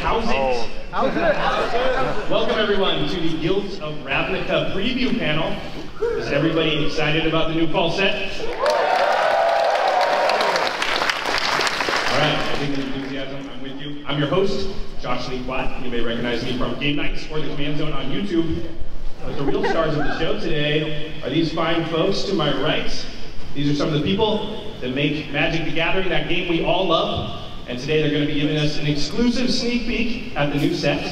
how's it? How's it? Welcome everyone to the Guilds of Ravnica preview panel. Is everybody excited about the new fall set? All right, I think the enthusiasm, I'm with you. I'm your host, Josh Lee Platt. You may recognize me from Game Nights or the Command Zone on YouTube. But the real stars of the show today are these fine folks to my right. These are some of the people that make Magic the Gathering, that game we all love. And today they're going to be giving us an exclusive sneak peek at the new set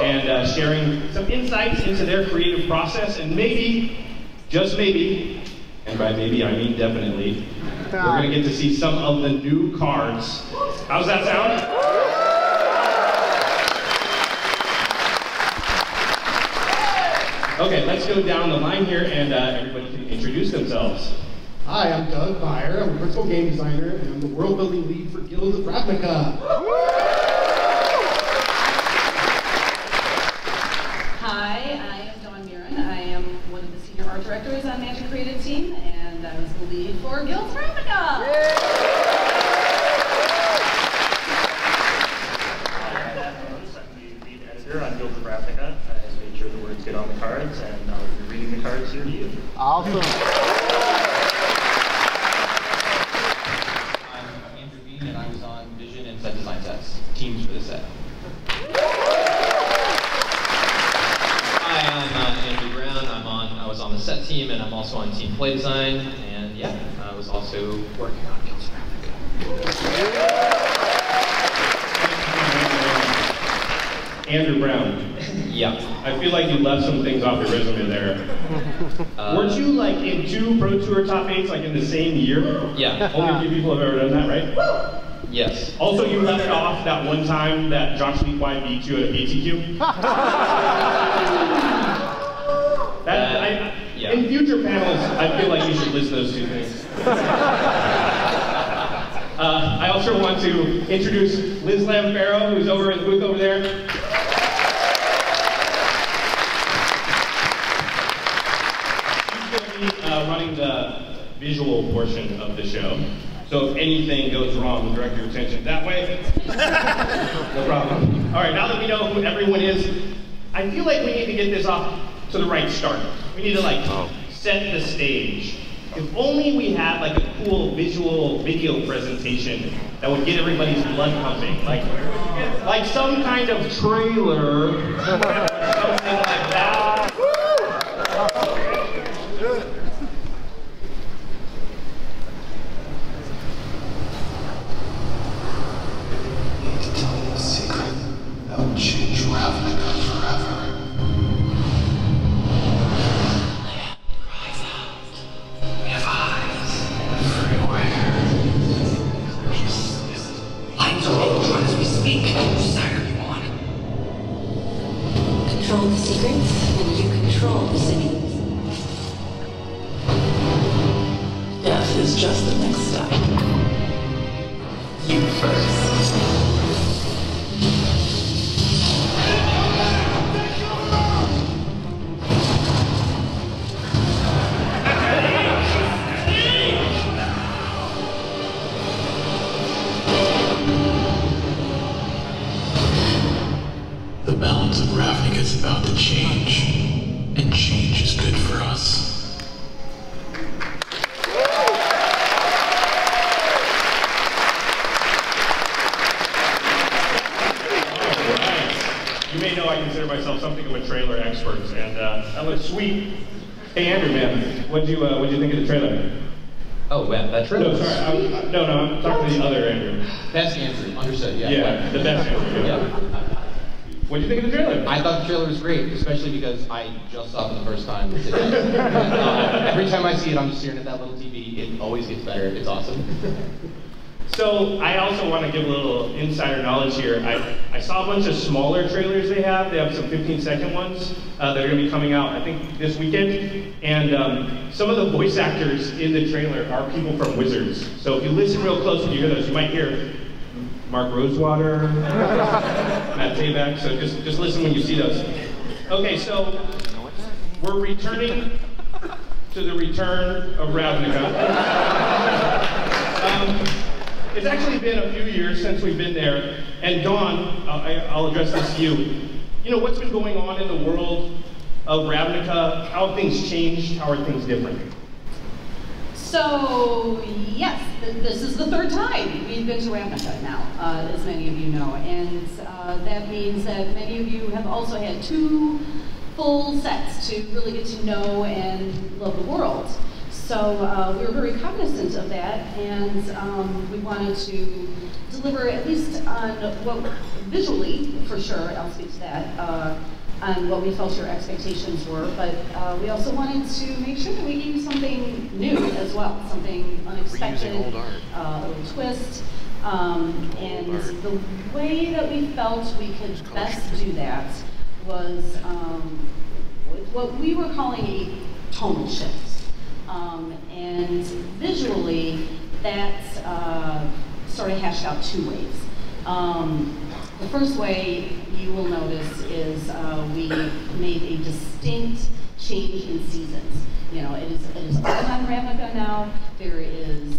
and sharing some insights into their creative process, and maybe, just maybe, and by maybe I mean definitely, we're going to get to see some of the new cards. How's that sound? Okay, let's go down the line here and everybody can introduce themselves. Hi, I'm Doug Byer. I'm a principal game designer and I'm the world building lead for Guilds of Ravnica. Hi, I am Dawn Mirren. I am one of the senior art directors on Magic Creative Team, and I was the lead for Guilds of Ravnica. I'm the lead editor on Guilds of Ravnica. I just made sure the words get on the cards, and I'll be reading the cards here to you. Awesome. And I was on vision and set design sets, teams for the set. Hi, I'm Andrew Brown. I was on the set team, and I'm also on team play design. And yeah, I was also working on Guilds of Ravnica. Andrew Brown. Yeah. I feel like you left some things off your resume there. Weren't you like in 2 Pro Tour top 8s like in the same year? Yeah. Only a few people have ever done that, right? Yes. Also, you left off that one time that Josh Lee White beat you at a PTQ. Yeah. In future panels, I feel like you should list those 2 things. I also want to introduce Liz Lamfaro, who's over in the booth over there. Running the visual portion of the show. So if anything goes wrong, direct your attention that way. No problem. All right, now that we know who everyone is, I feel like we need to get this off to the right start. We need to set the stage. If only we had like a cool visual video presentation that would get everybody's blood pumping. Like some kind of trailer, or something like that. Change Ravnica forever. Cries out. We have eyes everywhere. Lines are overdrawn as we speak. Which side are you on? Control the secrets, and you control the city. Death is just the next step. You first. The balance of Ravnica is about to change, and change is good for us. You may know I consider myself something of a trailer expert, and that looks sweet. Hey Andrew, man, what'd you think of the trailer? Oh, man, that trailer. No, sorry, I'm talking to the other Andrew. Best Andrew, understood, yeah. Yeah, the best Andrew. Yeah. What'd you think of the trailer? I thought the trailer was great, especially because I just saw it for the first time today. Every time I see it, I'm just staring at that little TV. It always gets better. It's awesome. So I also want to give a little insider knowledge here. I saw a bunch of smaller trailers they have. They have some 15-second ones that are going to be coming out, I think, this weekend. And some of the voice actors in the trailer are people from Wizards. So if you listen real close when you hear those, you might hear Mark Rosewater, Matt Tabak. So just listen when you see those. Okay, so we're returning to the return of Ravnica. It's actually been a few years since we've been there. And Dawn, I'll address this to you. You know, what's been going on in the world of Ravnica? How have things changed? How are things different? So, yes, this is the third time we've been to Ravnica now, as many of you know. And that means that many of you have also had 2 full sets to really get to know and love the world. So we were very cognizant of that, and we wanted to deliver at least on what, visually, for sure, I'll speak to that, on what we felt your expectations were, but we also wanted to make sure that we gave you something new as well, something unexpected, a little twist, and the way that we felt we could best do that was what we were calling a tonal shift. And visually, that's sort of hashed out 2 ways. The first way you will notice is we made a distinct change in seasons. You know, it is on Ravnica now. There is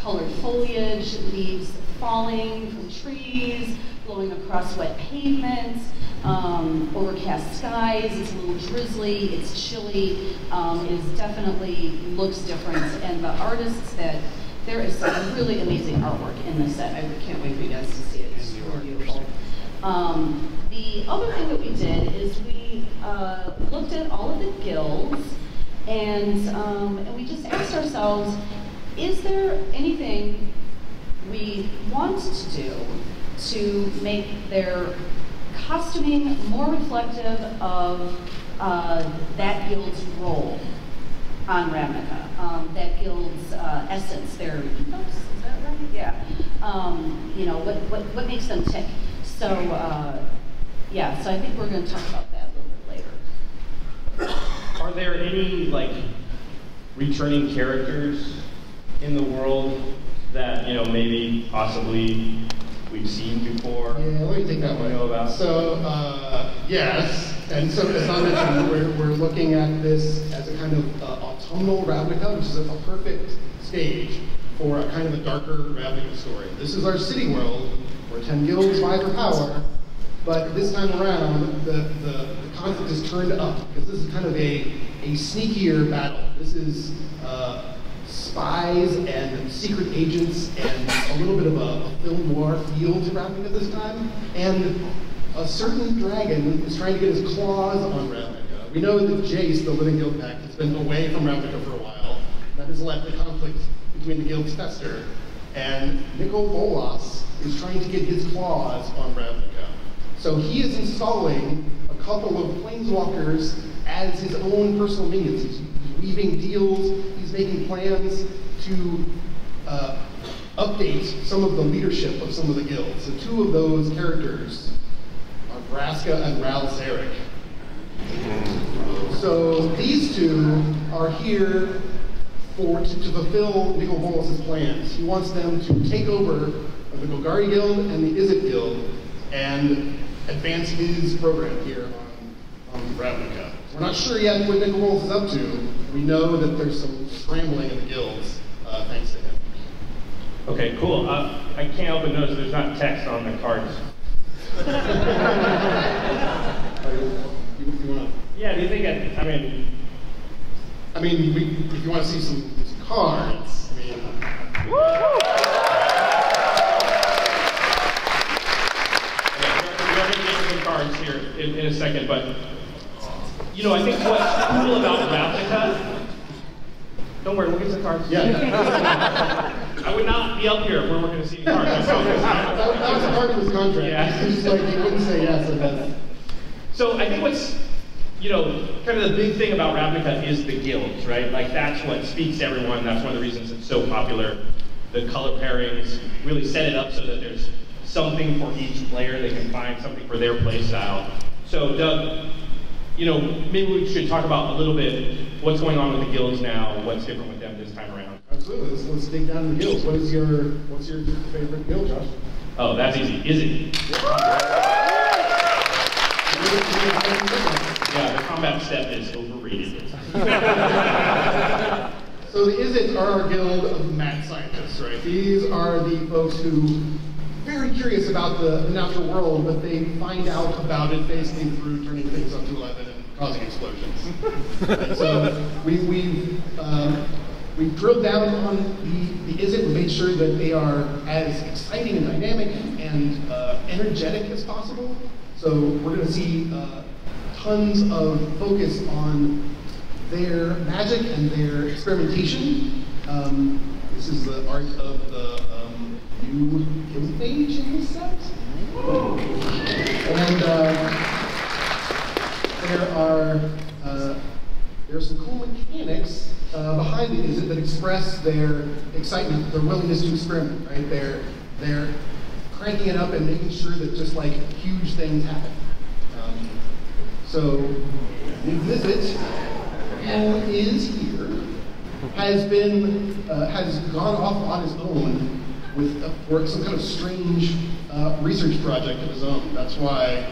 colored foliage, leaves falling from trees, blowing across wet pavements, overcast skies. It's a little drizzly, it's chilly. It definitely looks different, and the artists that there is some really amazing artwork in this set. I can't wait for you guys to see it. It's really beautiful. The other thing that we did is we looked at all of the guilds, and we just asked ourselves, is there anything we want to do to make their costuming more reflective of that guild's role on Ravnica, that guild's essence, their ethos, is that right? Yeah. You know, what makes them tick? So, yeah, so I think we're going to talk about that a little bit later. Are there any, like, returning characters in the world that, you know, maybe possibly we've seen before? Yeah, let me take that one. Know about? So, yes, and so as I mentioned, we're looking at this as a kind of autumnal Ravnica, which is a perfect stage for a kind of a darker Ravnica story. This is our city world, where 10 guilds vie for power, but this time around, the conflict is turned up, because this is kind of a sneakier battle. This is spies and secret agents and a little bit of a film noir feel to Ravnica this time. And a certain dragon is trying to get his claws on Ravnica. We know that Jace, the Living Guild Pact, has been away from Ravnica for a while. That has let the conflict between the guilds fester. And Nicol Bolas is trying to get his claws on Ravnica. So he is installing a couple of Planeswalkers as his own personal minions. He's weaving deals, he's making plans to update some of the leadership of some of the guilds. So 2 of those characters are Vraska and Ral Zarek. So these 2 are here to fulfill Nicol Bolas' plans. He wants them to take over the Golgari Guild and the Izzet Guild and advance his program here on Ravnica. We're not sure yet what Nicol Bolas is up to. We know that there's some scrambling in the guilds thanks to him. Okay, cool. I can't help but notice there's not text on the cards. You wanna? Yeah, do you think, I mean, if you want to see some cards, I mean... We're going to get some cards here in a second, but, you know, I think what's cool about Ravnica, don't worry, we'll get some cards. Yeah. I would not be up here if we weren't going to see cards. That was part of his contract. Yeah. He's just like, he wouldn't say yes and yes. So I think what's, you know, kind of the big thing about Ravnica is the guilds, right? Like, that's what speaks to everyone. That's one of the reasons it's so popular. The color pairings really set it up so that there's something for each player. They can find something for their play style. So, Doug, you know, maybe we should talk about a little bit what's going on with the guilds now, what's different with them this time around. Absolutely. Let's dig down the guilds. What's your favorite guild, Josh? Oh, that's easy. Izzet. Yeah, the combat step is overrated. So the Izzets are our guild of mad scientists, right? These are the folks who are very curious about the natural world, but they find out about it basically through turning things up to 11 and causing explosions. Right? So we've drilled down on the Izzet and made sure that they are as exciting and dynamic and energetic as possible. So we're going to see tons of focus on their magic and their experimentation. This is the art of the new guild mage in this set. And there are some cool mechanics behind the Izzet that express their excitement, their willingness to experiment, right? They're cranking it up and making sure that just like huge things happen. So the Izzet, who is here, has gone off on his own with some kind of strange research project of his own. That's why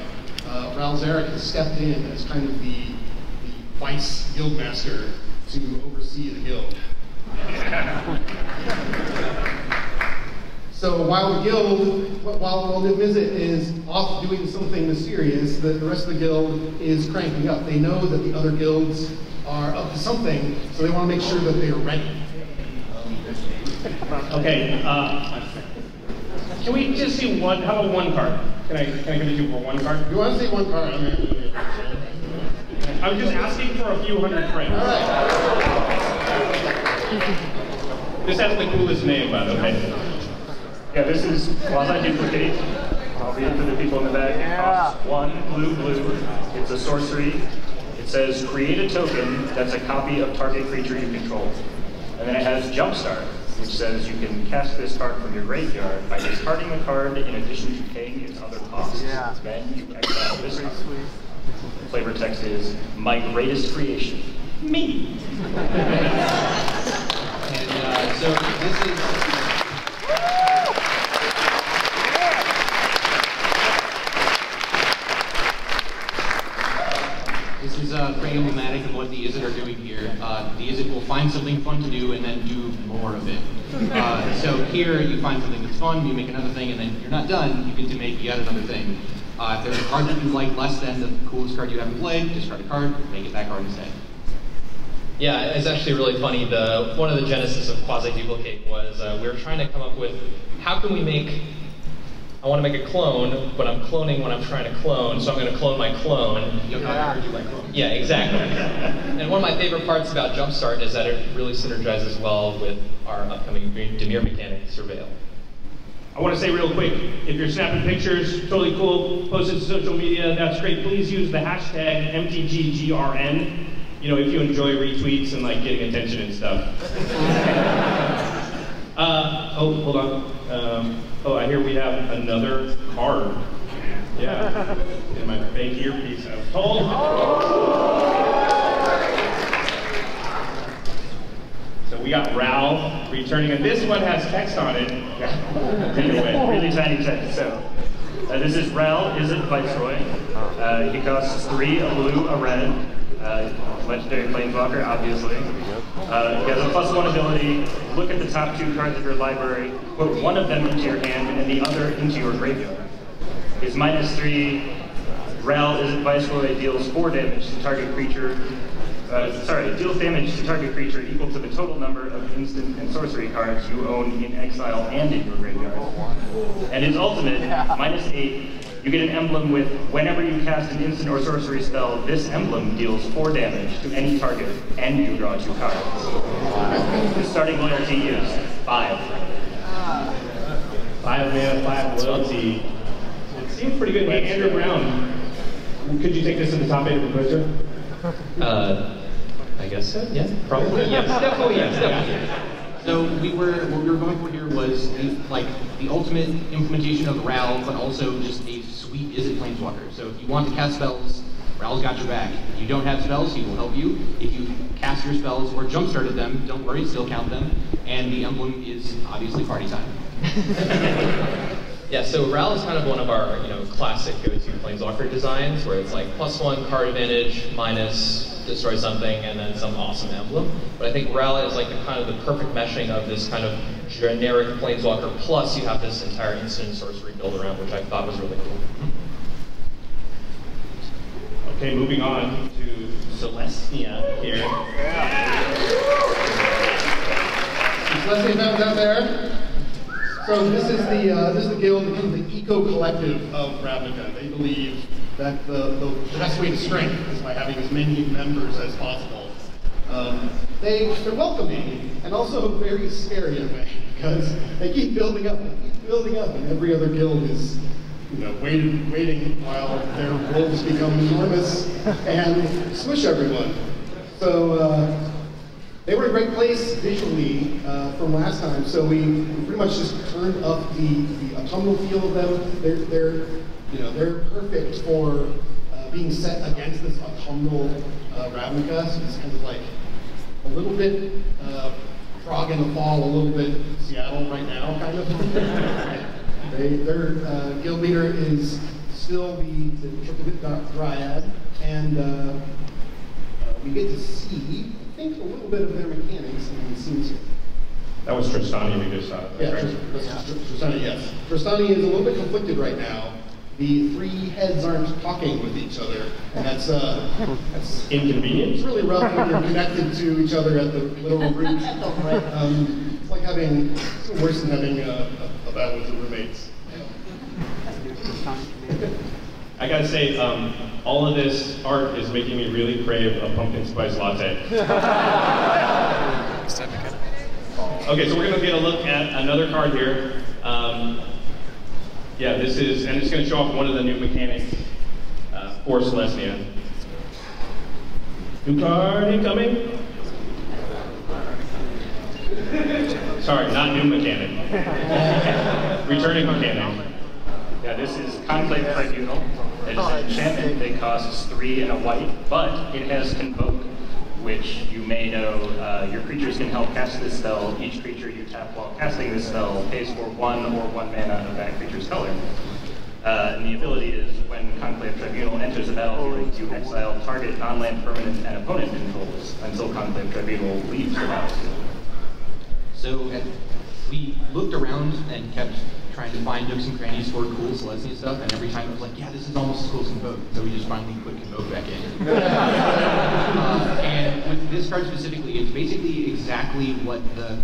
Ral Zarek has stepped in as kind of the vice guildmaster to oversee the guild. So while the guild, while the Izzet is off doing something mysterious, the rest of the guild is cranking up. They know that the other guilds are up to something, so they want to make sure that they are ready. Okay, can we just see one? How about one card? Can I give it to you for one card? If you want to see one card, I'm just asking for a few hundred frames. All right. This has the coolest name, by the way. Yeah, this is quasi-duplicate. I'll read it for the people in the back. It costs 1 blue. It's a sorcery. It says, create a token that's a copy of target creature you control. And then it has Jumpstart, which says you can cast this card from your graveyard by discarding the card in addition to paying its other costs. Then you exile this card. The flavor text is, my greatest creation, me. And so this is... This is pretty emblematic of what the Izzet are doing here. The Izzet will find something fun to do and then do more of it. So here you find something that's fun, you make another thing, and then you're not done, you get to make yet another thing. If there's a card that you like less than the coolest card you haven't played, discard a card, make it that card instead. Yeah, it's actually really funny. One of the genesis of quasi-duplicate was we were trying to come up with how can we make. I want to make a clone, but I'm cloning when I'm trying to clone, so I'm going to clone my clone. Yeah, exactly. And one of my favorite parts about Jumpstart is that it really synergizes well with our upcoming Dimir mechanic, Surveil. I want to say real quick, if you're snapping pictures, totally cool, post it to social media, that's great. Please use the hashtag MTGGRN, you know, if you enjoy retweets and like getting attention and stuff. Oh, hold on. Oh, I hear we have another card. Yeah, in my fake earpiece, I was told. So we got Ral returning, and this one has text on it. Anyway, really tiny text. So this is Ral, Izzet Viceroy. He costs 3, a blue, a red. Legendary Planeswalker, obviously. He has a +1 ability. Look at the top 2 cards of your library, put one of them into your hand and the other into your graveyard. His -3, Ral Izzet Viceroy deals 4 damage to target creature. Deals damage to target creature equal to the total number of instant and sorcery cards you own in exile and in your graveyard. And his ultimate, -8, you get an emblem with, whenever you cast an instant or sorcery spell, this emblem deals 4 damage to any target, and you draw 2 cards. His starting loyalty is 5. 5 mana, 5 loyalty. It seems pretty good. Hey, Andrew Brown, could you take this to the top 8 of the poster? I guess so, yeah, probably, yes, definitely, yes, definitely. So what we were going for here was the ultimate implementation of Ral, but also just a sweet Izzet Planeswalker. So if you want to cast spells, Ral's got your back. If you don't have spells, he will help you. If you cast your spells or jump-started them, don't worry, still count them. And the emblem is obviously party time. Yeah, so Ral is kind of one of our, classic go-to Planeswalker designs, where it's like +1 card advantage, minus destroy something, and then some awesome emblem. But I think Ral is like the perfect meshing of this kind of generic Planeswalker, plus you have this entire instant sorcery build around, which I thought was really cool. Okay, moving on to Selesnya here. Selesnya fans out there. So this is the guild, kind of the eco-collective of Ravnica. They believe that the best way to strength is by having as many members as possible. They're welcoming and also very scary in a way, because they keep building up, and every other guild is waiting while their wolves become enormous and smush everyone. So they were a great place visually from last time, so we pretty much just turned up the autumnal feel of them. They're perfect for being set against this autumnal Ravnica. So it's kind of like a little bit Prague in the fall, a little bit Seattle right now, kind of. Their guild leader is still the Triplicate Dryad, and we get to see, I think, a little bit of their mechanics in the scenes here. That was Tristani we just saw. Yeah, Tristani, yes. Tristani is a little bit conflicted right now. The three heads aren't talking with each other, and that's inconvenient. It's really rough when you're connected to each other at the literal root. It's like it's worse than having a battle with your roommates. I gotta say, all of this art is making me really crave a pumpkin spice latte. Okay, so we're gonna get a look at another card here. Yeah, this is, and it's gonna show off one of the new mechanics for Selesnya. New card incoming. Sorry, not new mechanic. Returning mechanic. Yeah, this is Conclave Tribunal. It is an enchantment that costs 3 and a white, but it has Convoke, which you may know your creatures can help cast this spell. Each creature you tap while casting this spell pays for 1 or 1 mana of that creature's color. And the ability is when Conclave Tribunal enters the battlefield, you exile target non-land permanent and opponent controls until Conclave Tribunal leaves the battlefield. So we looked around and kept trying to find nooks and crannies for cool Selesnya stuff, and every time it was like, yeah, this is almost as cool as Convoke, so we just finally put Convoke back in. And with this card specifically, it's basically exactly what the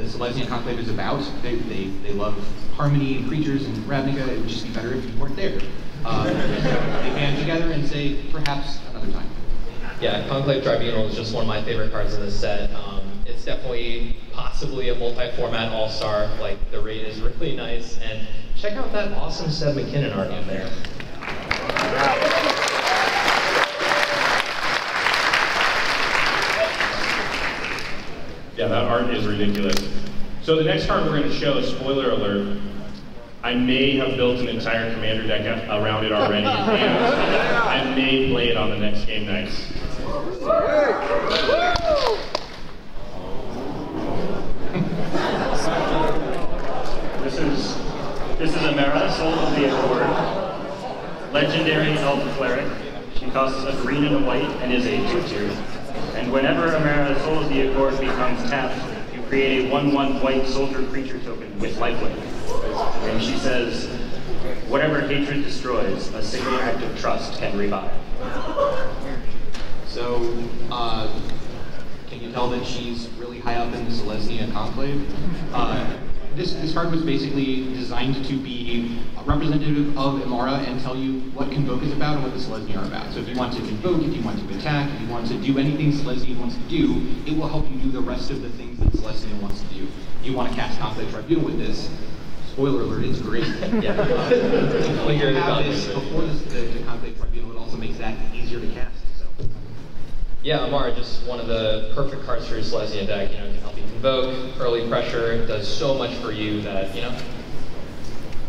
Selesnya Conclave is about. They love harmony and creatures and Ravnica. It would just be better if you weren't there. They band together and say, perhaps another time. Yeah, Conclave Tribunal is just one of my favorite cards in this set. It's definitely possibly a multi-format all-star. Like, the rate is really nice, and check out that awesome Seb McKinnon art in there. Yeah, that art is ridiculous. So the next card we're going to show, spoiler alert, I may have built an entire commander deck around it already, and I may play it on the next game nights. This is Amara, Soul of the Accord, legendary elf cleric. She costs a green and a white and is a 2/2. And whenever Amara, Soul of the Accord becomes tapped, you create a 1/1 white soldier creature token with lifelink. And she says, whatever hatred destroys, a single act of trust can revive. So, can you tell that she's really high up in the Selesnya Conclave? This card was basically designed to be representative of Imara and tell you what Convoke is about and what the Selesnya are about. So if you want to Convoke, if you want to attack, if you want to do anything Selesnya wants to do, it will help you do the rest of the things that Selesnya wants to do. If you want to cast Conclave Tribunal with this, spoiler alert, it's great. Yeah. When you have this before the Conclave Tribunal, it also makes that easier to cast. Yeah, Amara, just one of the perfect cards for your Selesnya deck. It can help you Convoke, early pressure, it does so much for you that,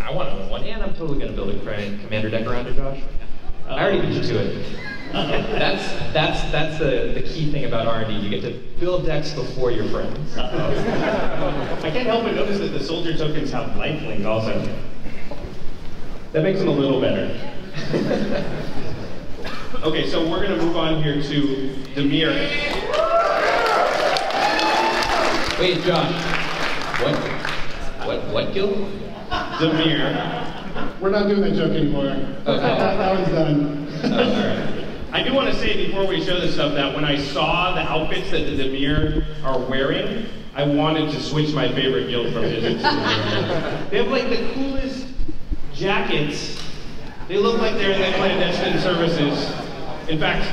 I want to own one, and I'm totally going to build a commander deck around it, Josh. I already beat you to it. That's the key thing about R&D. You get to build decks before your friends. I can't help but notice that the soldier tokens have lifelink also. That makes them a little better. Okay, so we're going to move on here to Dimir. Wait, Josh. What guild? Dimir. We're not doing that joke anymore. Okay. That one's done. All right. I do want to say before we show this stuff that when I saw the outfits that the Dimir are wearing, I wanted to switch my favorite guild from Izzet to Dimir. They have like the coolest jackets. They look like they're in the clandestine services. In fact,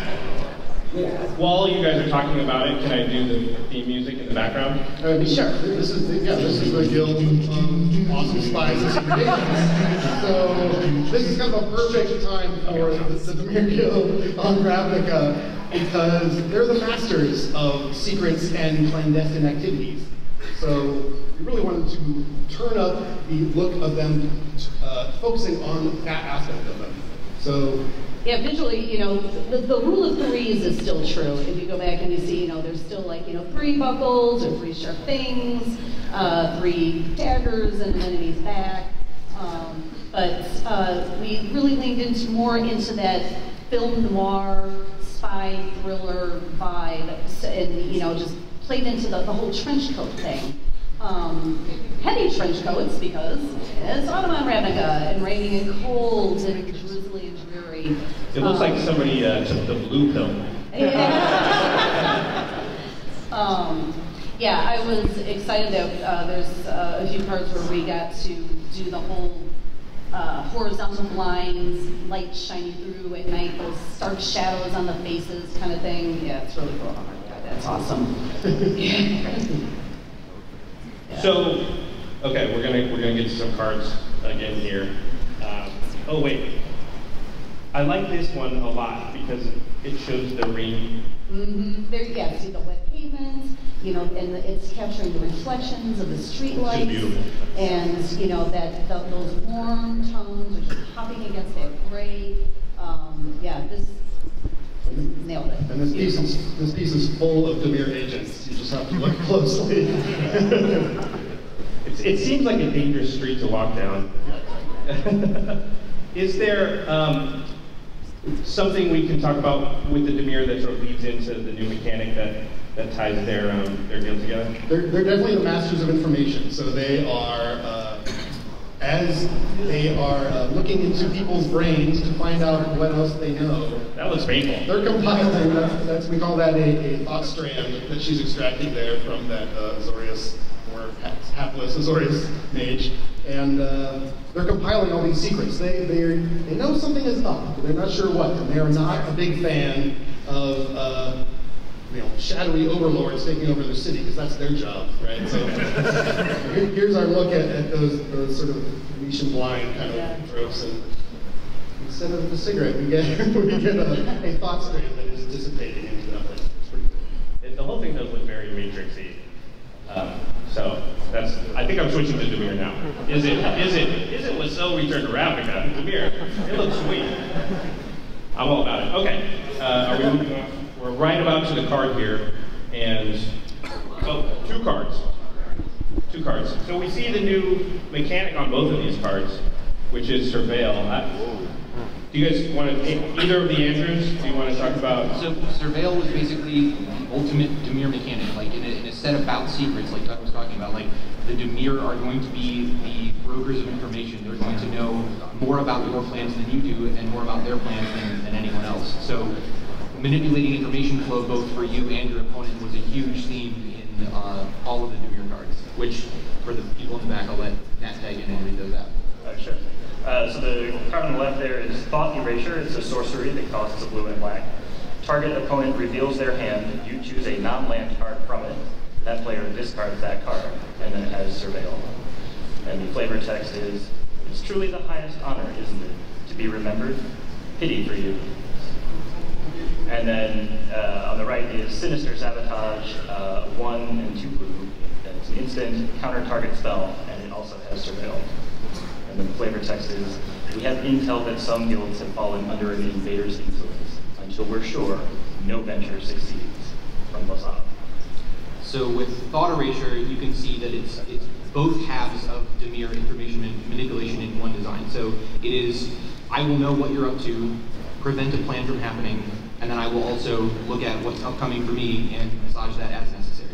while you guys are talking about it, can I do the theme music in the background? Sure. This is the guild of awesome spies and secret agents. So this is kind of a perfect time for the Dimir Guild on Ravnica because they're the masters of secrets and clandestine activities. So we really wanted to turn up the look of them, focusing on that aspect of them. So. Yeah, visually, you know, the rule of threes is still true. If you go back and you see, you know, there's still like, you know, 3 buckles or 3 sharp things, 3 daggers and an enemy's back. But we really leaned more into that film noir, spy thriller vibe, and, you know, just played into the whole trench coat thing. Heavy trench coats because it's autumn on Ravnica and raining and cold and drizzly and dreary. It looks like somebody took the blue pill. Yeah. Yeah, I was excited that there's a few parts where we got to do the whole horizontal lines, light shining through at night, those stark shadows on the faces kind of thing. Yeah, it's really cool. Oh my God, that's awesome. So, okay, we're gonna get to some cards again here. Oh wait, I like this one a lot because it shows the rain. Mm-hmm. There, yeah, see the wet pavements, you know, and it's capturing the reflections of the street lights, and you know that those warm tones are just popping against that gray. Yeah, this nailed it. And this piece is full of Dimir agents. You just have to look closely. It seems like a dangerous street to walk down. Is there something we can talk about with the Dimir that sort of leads into the new mechanic that ties their guild together? They're definitely the masters of information. So they are, as they are looking into people's brains to find out what else they know. That looks painful. They're compiling. We call that a thought strand that she's extracting there from that Azorius, or hapless Azorius mage, and they're compiling all these secrets. They know something is up, but they're not sure what. And they are not a big fan of shadowy overlords taking over their city, because that's their job, right? So here's our look at those sort of Venetian blind kind of tropes, and instead of the cigarette, we get a thought strand that is dissipating into nothing. It's pretty good. The whole thing does look very Matrixy. So I think I'm switching to Dimir now. Izzet was so returned to Ravnica. Dimir, it looks sweet. I'm all about it. Okay, are we moving on? We're right about to the card here, and two cards. So we see the new mechanic on both of these cards, which is Surveil. Do you guys want to, either of the Andrews, do you want to talk about? So Surveil was basically the ultimate Dimir mechanic, like in a set about secrets, like Doug was talking about. Like the Dimir are going to be the brokers of information. They're going to know more about your plans than you do, and more about their plans than anyone else. So manipulating information flow both for you and your opponent was a huge theme in all of the Dimir cards, which for the people in the back, I'll let Nat tag in and read those out. Sure. So the card on the left there is Thought Erasure. It's a sorcery that costs a blue and black. Target opponent reveals their hand. You choose a non-land card from it. That player discards that card, and then it has Surveil. And the flavor text is, "It's truly the highest honor, isn't it, to be remembered? Pity for you." And then on the right is Sinister Sabotage, 1 and 2 blue. It's an instant counter target spell, and it also has Surveil. And the flavor text is, "We have intel that some guilds have fallen under an invader's influence. Until we're sure, no venture succeeds." From Lozano. So with Thought Erasure, you can see that it's both halves of Dimir information manipulation in one design. timeline. So it is, I will know what you're up to, prevent a plan from happening, and then I will also look at what's upcoming for me and massage that as necessary.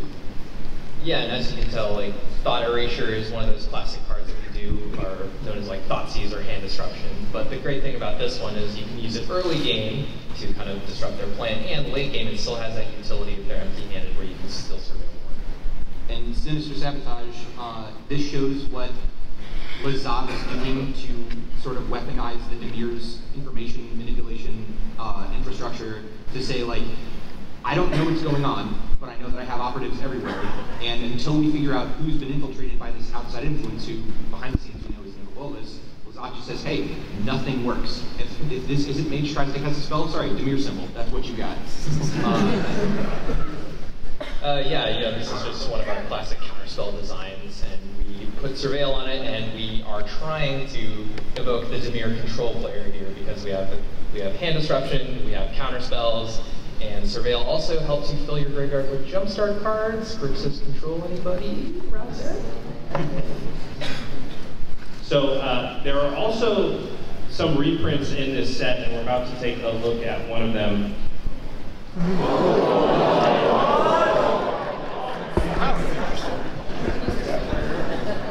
Yeah, and as you can tell, like Thought Erasure is one of those classic cards that we do, are known as like Thought Seize or Hand Disruption. But the great thing about this one is you can use it early game to kind of disrupt their plan, and late game it still has that utility if they're empty-handed where you can still surveil more. And Sinister Sabotage, this shows what Izzet is doing to sort of weaponize the Dimir's information manipulation infrastructure to say, like, I don't know what's going on, but I know that I have operatives everywhere, and until we figure out who's been infiltrated by this outside influence, who behind the scenes we know is never Willis, Izzet just says, hey, nothing works. If this isn't mage tries to cast a spell, sorry, Dimir symbol, that's what you got. Yeah, you know, this is just one of our classic counterspell designs, and we put Surveil on it, and we are trying to evoke the Dimir control player here because we have Hand Disruption, we have counterspells, and Surveil also helps you fill your graveyard with jumpstart cards versus control anybody around there. So there are also some reprints in this set, and we're about to take a look at one of them.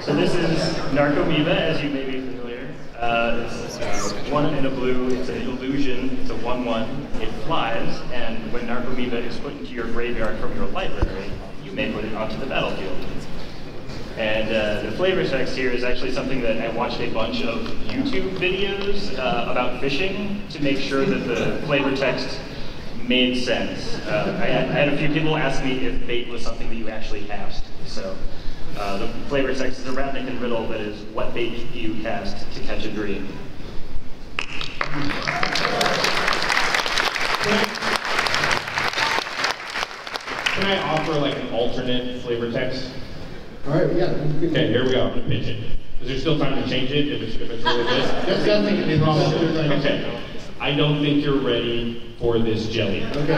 So this is Narcomoeba, as you may be familiar. It's 1 and a blue, it's an illusion, it's a 1/1, it flies, and when Narcomoeba is put into your graveyard from your library, you may put it onto the battlefield. And the flavor text here is actually something that I watched a bunch of YouTube videos about fishing to make sure that the flavor text made sense. I had a few people ask me if bait was something that you actually cast. So the flavor text is a Ravnica riddle that is, what bait do you cast to catch a dream? Can I offer like an alternate flavor text? All right, yeah. Okay, here we go. I'm gonna pitch it. Is there still time to change it if it's really good? That's definitely gonna be wrong. Okay. I don't think you're ready for this jelly. Okay.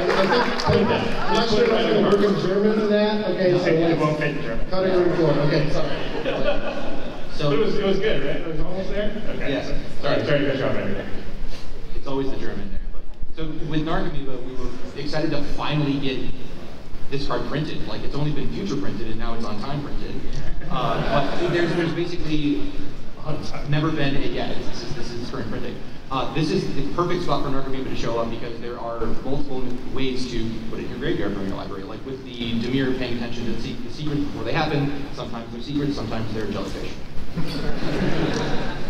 I'm not sure if I'm going to work in German in that. Okay, so It won't fit in German. cutting room floor. Okay, sorry. So It was good, right? It was almost there? Okay. Yes. Sorry to cut you off everything. it's always the German there. But, so with Narcomoeba, we were excited to finally get this card printed. Like, it's only been future printed and now it's on time printed. But there's basically never been a, yeah, this is current printing. This is the perfect spot for Narcomoeba to show up because there are multiple ways to put it in your graveyard from your library. Like with the Dimir paying attention to the secrets before they happen. Sometimes they're secrets, sometimes they're jellyfish.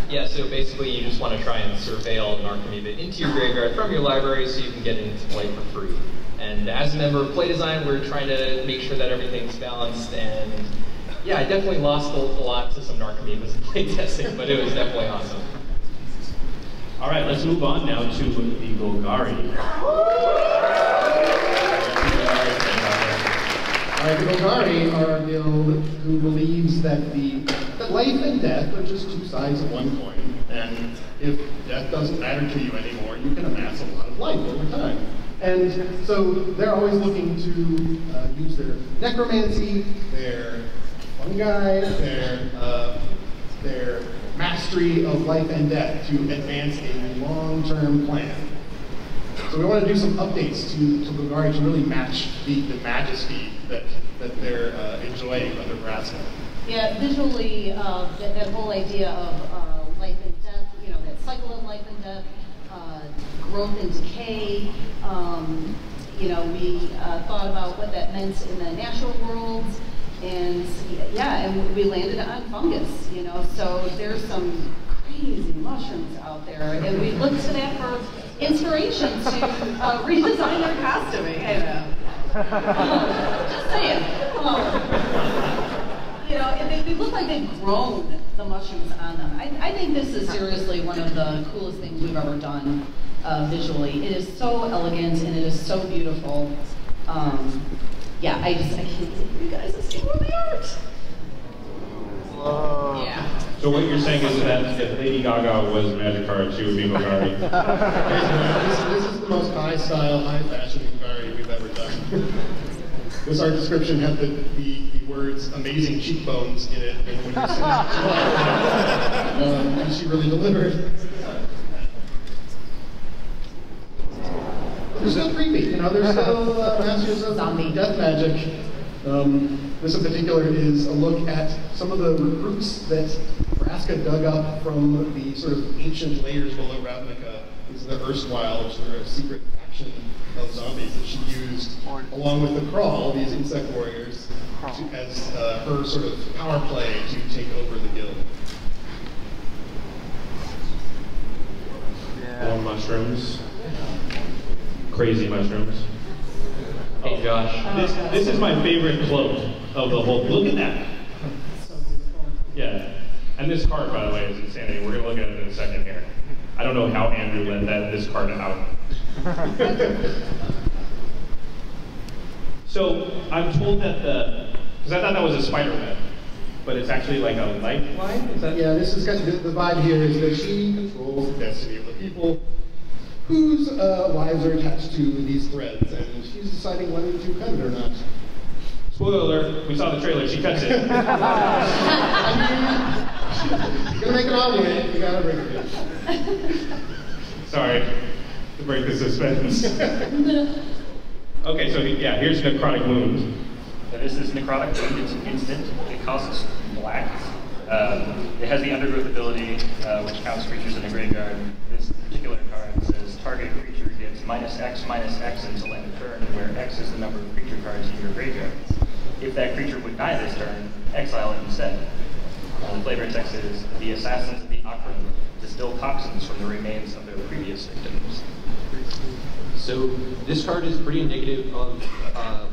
Yeah, so basically you just want to try and surveil Narcomoeba into your graveyard from your library so you can get it into play for free. And as a member of Play Design, we're trying to make sure that everything's balanced, and yeah, I definitely lost a lot to some Narcomoebas in play testing, but it was definitely awesome. All right, let's move on now to the Golgari. All right, the Golgari are a guild who believes that that life and death are just two sides of one coin, and if death doesn't matter to you anymore, you can amass a lot of life over time. And so they're always looking to use their necromancy, their fungi, their mastery of life and death to advance a long-term plan. So we want to do some updates to Golgari to really match the majesty that they're enjoying under Ravnica. Yeah, visually, that whole idea of life and death, you know, that cycle of life and death, growth and decay. You know, we thought about what that meant in the natural world, and yeah, and we landed on fungus, you know, so there's some crazy mushrooms out there, and we looked to that for inspiration to redesign their costuming. I know. Just saying. You know, and they look like they've grown the mushrooms on them. I think this is seriously one of the coolest things we've ever done visually. It is so elegant and it is so beautiful. Yeah, I can't believe you guys have seen the art. Whoa. Yeah. So what you're saying is that if Lady Gaga was a magic card, she would be Golgari. This is the most high-style, high-fashion Golgari we've ever done. This art description had the words "amazing cheekbones" in it, and when you send it, and she really delivered. They're still creepy, you know. They're still masters of death magic. This in particular is a look at some of the recruits that Vraska dug up from the sort of ancient layers below Ravnica. These are the erstwhile sort of secret faction of zombies that she used, along with the Crawl, these insect warriors, as her sort of power play to take over the guild. More mushrooms. Crazy mushrooms. Hey, Josh. This is my favorite cloak of the whole. Look at that. Yeah. And this card, by the way, is insanity. We're going to look at it in a second here. I don't know how Andrew let this card out. So I'm told that because I thought that was a spider web, but it's actually like a lifeline? Is that? Yeah, this is kind of the vibe here is that she controls the destiny of the people whose lives are attached to these threads, and she's deciding whether to cut it or not. Spoiler alert, we saw the trailer, she cuts it. You're gonna make an omelet, you gotta break it. Sorry to break the suspense. Okay, so yeah, here's Necrotic Wound. So this is Necrotic Wound, it's instant, it costs black. It has the Undergrowth ability, which counts creatures in the graveyard. This particular card says target creature gets -X until end of turn, where X is the number of creature cards in your graveyard. If that creature would die this turn, exile it instead. The flavor text is, the assassins of the Akron distill toxins from the remains of their previous victims. So this card is pretty indicative of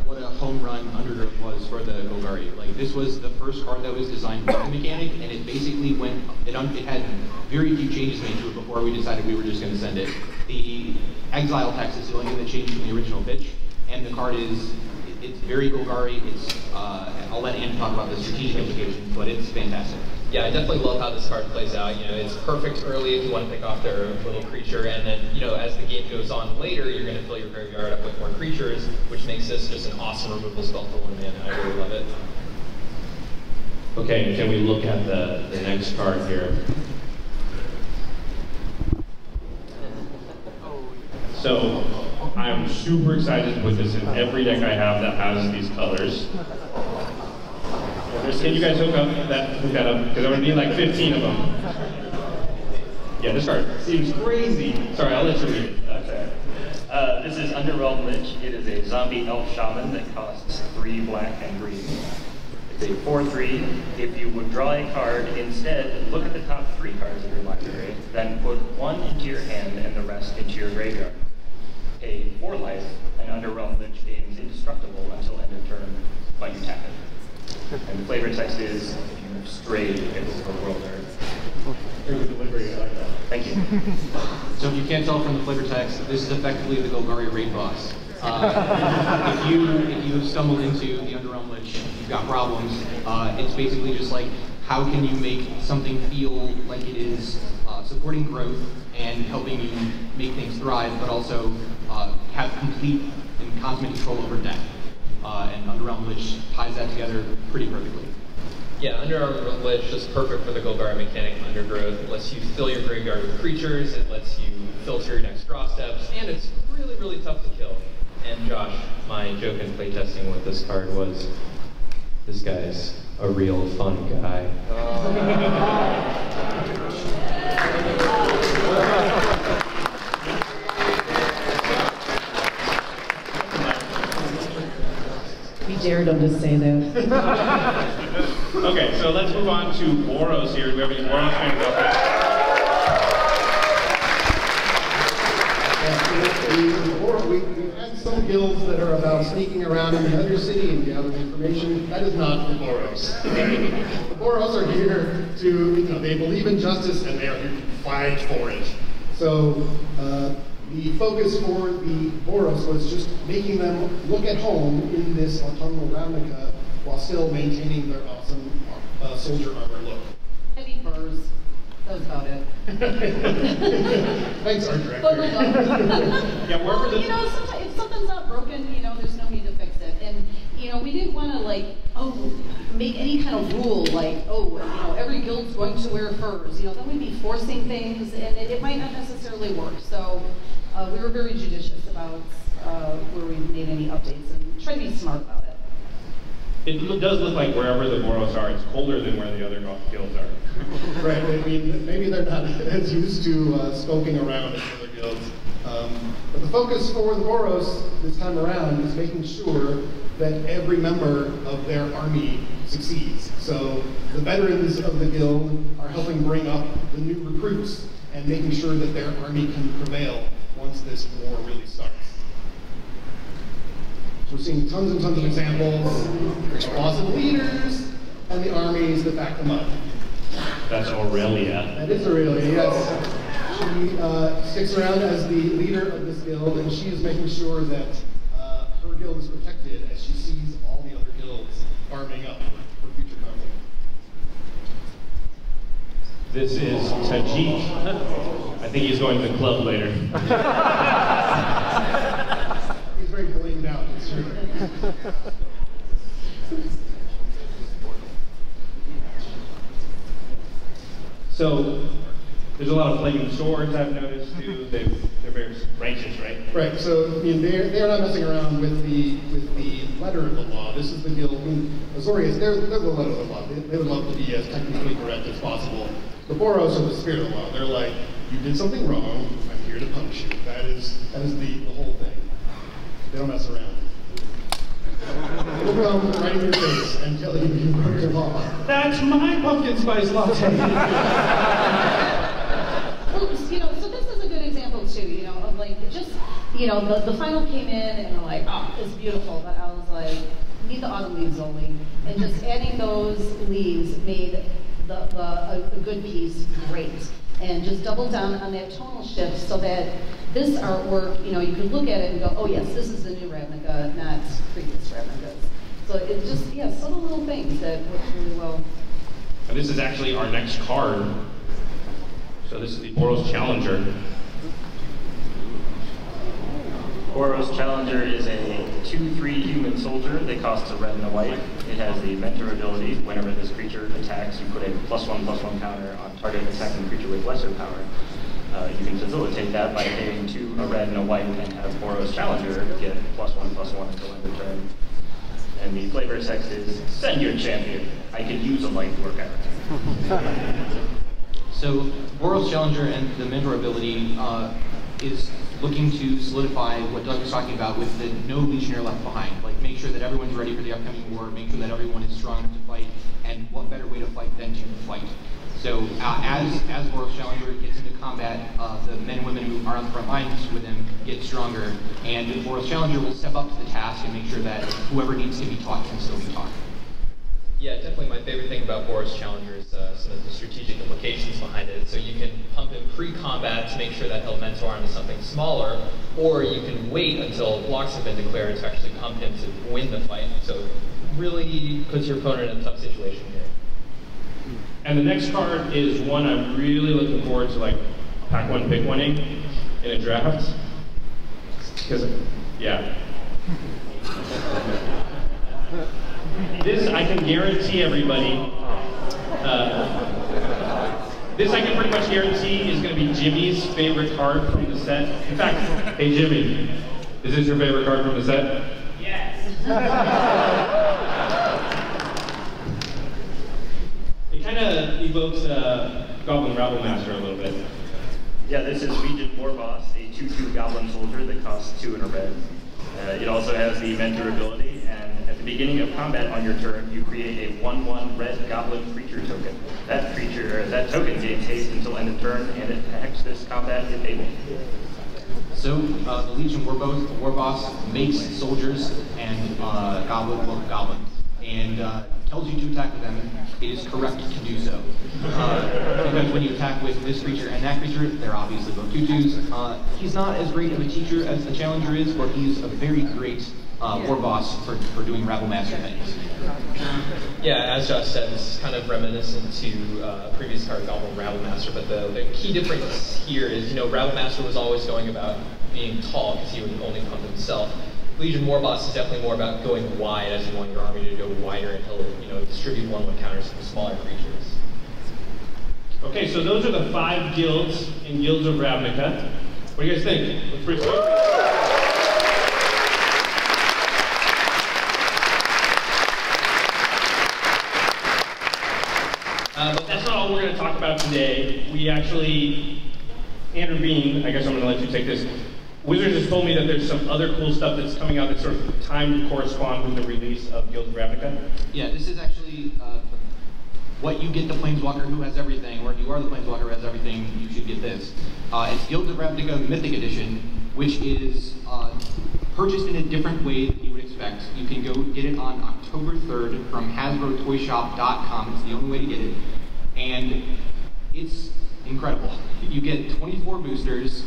what a home run Undergrowth was for the Golgari. Like, this was the first card that was designed with the mechanic, and it basically went, it had very few changes made to it before we decided we were just going to send it. The exile text is the only thing that changed from the original pitch, and the card is, it's very Golgari. It's, I'll let Andy talk about the strategic implications, but it's fantastic. Yeah, I definitely love how this card plays out. You know, it's perfect early if you want to pick off their little creature, and then, you know, as the game goes on later, you're going to fill your graveyard up with more creatures, which makes this just an awesome removal spell for 1 mana. I really love it. Okay, can we look at the next card here? So, I'm super excited to put this in every deck I have that has these colors. Can you guys hook that up? Because I'm going to need like 15 of them. Yeah, this card seems crazy. Sorry, I'll let you read it. Okay. This is Underwhelmed Lich. It is a zombie elf shaman that costs 3 black and green. It's a 4/3. If you would draw a card, instead look at the top 3 cards of your library, then put 1 into your hand and the rest into your graveyard. Pay 4 life, and Underwhelmed Lich gains indestructible until end of turn, but you tap it. And the flavor text is, you've strayed into the world earth. Very good delivery, I like that. Thank you. So if you can't tell from the flavor text, this is effectively the Golgari raid boss. If you stumble into the Underrealm Lich, you've got problems. It's basically just like, how can you make something feel like it is supporting growth and helping you make things thrive, but also have complete and consummate control over death. And Underrealm Lich ties that together pretty perfectly. Yeah, Underrealm Lich is perfect for the Golgari mechanic Undergrowth. It lets you fill your graveyard with creatures, it lets you filter your next draw steps, and it's really, really tough to kill. And Josh, my joke in playtesting with this card was, this guy's a real fun guy. We dared him to say that. Okay, so let's move on to Boros here. Do we have any Boros fans out there? We've had some guilds that are about sneaking around in another city and gathering information. That is not the Boros. The Boros are here to, they believe in justice and they are here to fight for it. So the focus for the Boros was just making them look at home in this autumnal Ravnica while still maintaining their awesome soldier armor look. Heavy furs. That's about it. Thanks, art director. Yeah, wherever well, if something's not broken, there's no need to fix it. And you know, we didn't want to like, make any kind of rule like, every guild's going to wear furs. You know, then we'd be forcing things, and it might not necessarily work. So we were very judicious about where we made any updates and try to be smart about it. It does look like wherever the Boros are, it's colder than where the other guilds are. Right, I mean, maybe they're not as used to skulking around as other guilds. But the focus for the Boros this time around is making sure that every member of their army succeeds. So the veterans of the guild are helping bring up the new recruits and making sure that their army can prevail once this war really starts. So we're seeing tons and tons of examples, awesome leaders, and the armies that back them up. That's Aurelia. That is Aurelia, yes. She sticks around as the leader of this guild, and she is making sure that her guild is protected as she sees all the other guilds arming up for future conflict. This is Tajik. I think he's going to the club later. He's very blinged out, it's true. So, there's a lot of flaming swords I've noticed too. They're very righteous, right? Right. So I mean, they're not messing around with the letter of the law. This is the guild. I mean, Azorius, they're the letter of the law. They would love to be as technically correct as possible. The Boros are the spirit of the law. They're like, you did something wrong. I'm here to punish you. That is the whole thing. They don't mess around. They will come right in your face and tell you you broke the law. That's my pumpkin spice latte. So this is a good example too, of like just, the final came in and I'm like, oh, it's beautiful, but I was like, need the autumn leaves only, and just adding those leaves made a good piece great, and just double down on that tonal shift so that this artwork, you can look at it and go, oh yes, this is the new Ravnica, not previous Ravnicas. So it's just, subtle little things that work really well. And this is actually our next card. So this is the Boros Challenger. Boros Challenger is a 2/3 human soldier that costs a red and a white. It has the mentor ability. Whenever this creature attacks, you put a +1/+1 counter on target attacking creature with lesser power. You can facilitate that by paying 2 a red and a white and have Boros Challenger get +1/+1 until end of turn. And the flavor text is, send your champion. I could use a light workout. So Boros Challenger and the mentor ability is looking to solidify what Doug was talking about with the no legionnaire left behind. Like, make sure that everyone's ready for the upcoming war, make sure that everyone is strong enough to fight, and what better way to fight than to fight. So as Boros Challenger gets into combat, the men and women who are on the front lines with him get stronger, and Boros Challenger will step up to the task and make sure that whoever needs to be taught can still be taught. Yeah, definitely my favorite thing about Boros Challenger is some of the strategic implications behind it. So you can pump him pre-combat to make sure that he'll mentor onto something smaller, or you can wait until blocks have been declared to actually pump him to win the fight. So really puts your opponent in a tough situation here. And the next card is one I'm really looking forward to, like, pack one, pick one-ing in a draft. Because, this I can guarantee everybody, this I can pretty much guarantee is going to be Jimmy's favorite card from the set. In fact, hey Jimmy, is this your favorite card from the set? Yes. It kind of evokes Goblin Rabble Master a little bit. Yeah, this is Legion War Boss, a 2/2 Goblin Soldier that costs 2 and a red. It also has the mentor ability, and at the beginning of combat on your turn, you create a 1/1 red goblin creature token. That token gains haste until end of turn, and it attacks this combat if able. So the Legion War Boss makes soldiers and goblins, and tells you to attack with them. It is correct to do so. Because when you attack with this creature and that creature, they're obviously both 2/2s. He's not as great of a teacher as the Challenger is, but he's a very great War Boss for doing Rabble Master things. Yeah, as Josh said, this is kind of reminiscent to previous card Goblin Rabble Master, but the key difference here is, Rabble Master was always going about being tall because he would only pump himself. Legion Warboss is definitely more about going wide, as you want your army to go wider and he'll distribute 1/1 counters to smaller creatures. Okay, so those are the 5 guilds in Guilds of Ravnica. What do you guys think? Looks pretty sweet. But that's not all we're going to talk about today. We actually, Andrew Bean, I guess I'm going to let you take this. Wizards has told me that there's some other cool stuff that's coming out that's sort of timed to correspond with the release of Guilds of Ravnica. Yeah, this is actually what you get the Planeswalker who has everything, or if you are the Planeswalker who has everything, you should get this. It's Guilds of Ravnica Mythic Edition, which is purchased in a different way than you would expect. You can go get it on October 3rd from HasbroToyShop.com. It's the only way to get it. And it's incredible. You get 24 boosters.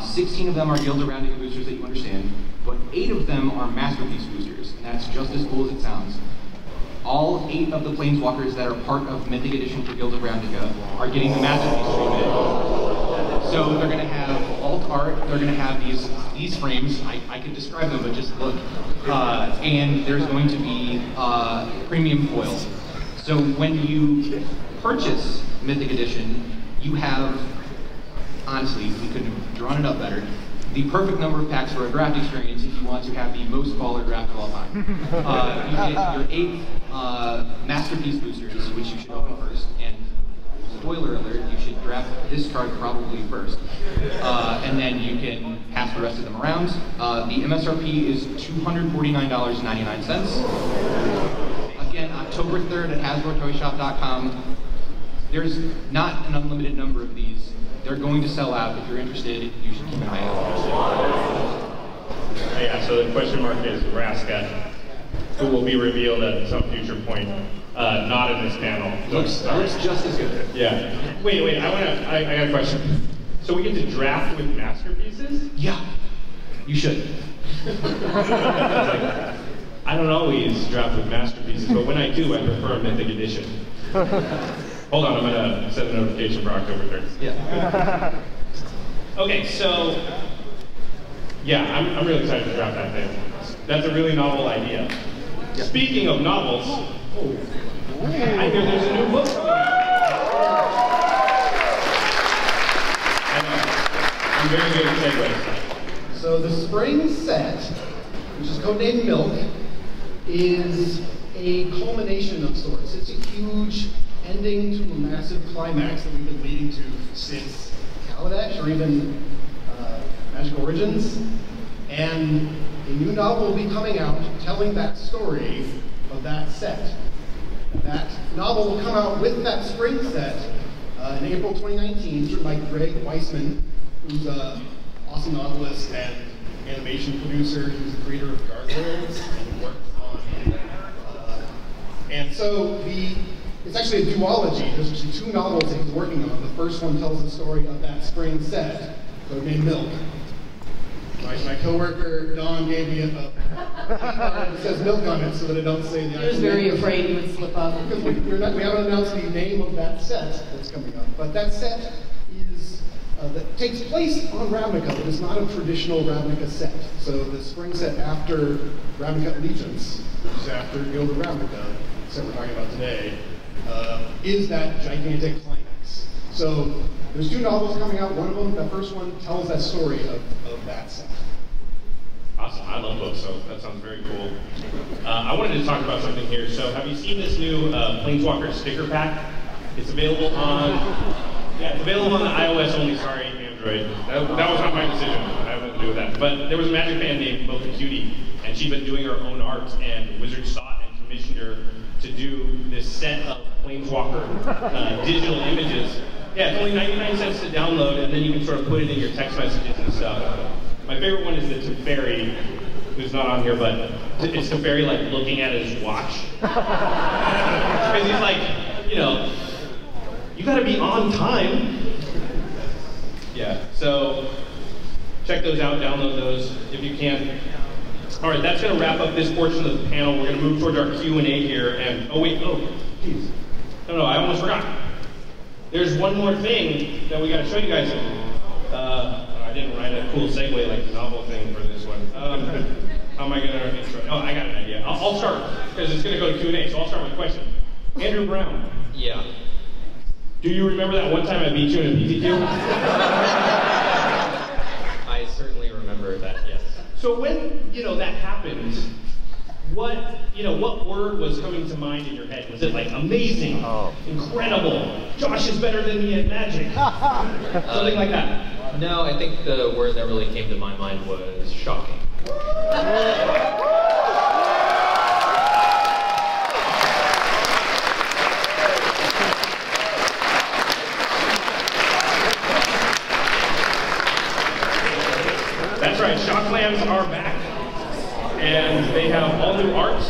16 of them are Guilds of Ravnica boosters that you understand, but 8 of them are Masterpiece boosters, and that's just as cool as it sounds. All 8 of the Planeswalkers that are part of Mythic Edition for Guilds of Ravnica are getting the Masterpiece treatment. So they're going to have alt art, they're going to have these frames, I could describe them, but just look. And there's going to be premium foils. So when you purchase Mythic Edition, you have, honestly, we couldn't have drawn it up better, the perfect number of packs for a draft experience if you want to have the most baller draft of all time. You get your 8 Masterpiece boosters, which you should open first, and spoiler alert, you should draft this card probably first. And then you can pass the rest of them around. The MSRP is $249.99. Again, October 3rd at HasbroToyShop.com. There's not an unlimited number of these. They're going to sell out. If you're interested, you should keep an eye out. Yeah, so the question mark is Vraska, who will be revealed at some future point. Not in this panel. Looks just as good. Yeah. Wait, I got a question. So we get to draft with masterpieces? Yeah, you should. I don't always draft with masterpieces, but when I do, I prefer Mythic Edition. Hold on, I'm gonna set a notification for October 3rd. Yeah. Okay, so yeah, I'm really excited to draft that thing. That's a really novel idea. Yeah. Speaking of novels, I hear there's a new book coming out. I'm very good at segues. So the spring set, which is codenamed Milk, is a culmination of sorts. It's a huge ending to a massive climax that we've been leading to since Kaladesh, or even Magic Origins. And a new novel will be coming out telling that story of that set. That novel will come out with that spring set in April 2019, written by Greg Weisman, who's an awesome novelist and animation producer. He's the creator of Gargoyles and worked on and so it's actually a duology. There's actually 2 novels that he's working on. The first one tells the story of that spring set, codenamed Milk. My coworker Don gave me a card that says Milk on it so that I don't say the actual name. He was very afraid he would slip up. Because we haven't announced the name of that set that's coming up. But that set is that takes place on Ravnica, but it's not a traditional Ravnica set. So the spring set after Ravnica Allegiance, which is after Guild of Ravnica, the set we're talking about today, is that gigantic climax. So there's 2 novels coming out. One of them, the first one, tells that story of that set. Awesome, I love books, so that sounds very cool. I wanted to talk about something here. So have you seen this new Planeswalker sticker pack? It's available on, it's available on the iOS only, sorry, Android. That was not my decision, I have nothing to do with that. But there was a Magic fan named Mocha Cutie, and she'd been doing her own art, and Wizards saw it and commissioned her to do this set of Planeswalker digital images. Yeah, it's only 99 cents to download, and then you can sort of put it in your text messages and stuff. My favorite one is the Teferi, who's not on here, but it's Teferi like looking at his watch. Because he's like, you gotta be on time. Yeah, so check those out, download those if you can. All right, that's gonna wrap up this portion of the panel. We're gonna move towards our Q&A here, and geez. No, I almost forgot. There's one more thing that we gotta show you guys. I didn't write a cool segue like the novel thing for this one. How am I going to intro? Oh, I got an idea. I'll start, because it's going to go to Q&A, so I'll start with a question. Andrew Brown. Yeah. Do you remember that one time I beat you in a PTQ? I certainly remember that, yes. So when, that happened, what word was coming to mind in your head? Was it like amazing, incredible, Josh is better than me at Magic? Something like that? No, I think the word that really came to my mind was shocking. That's right, Shocklands are back. And they have all new art.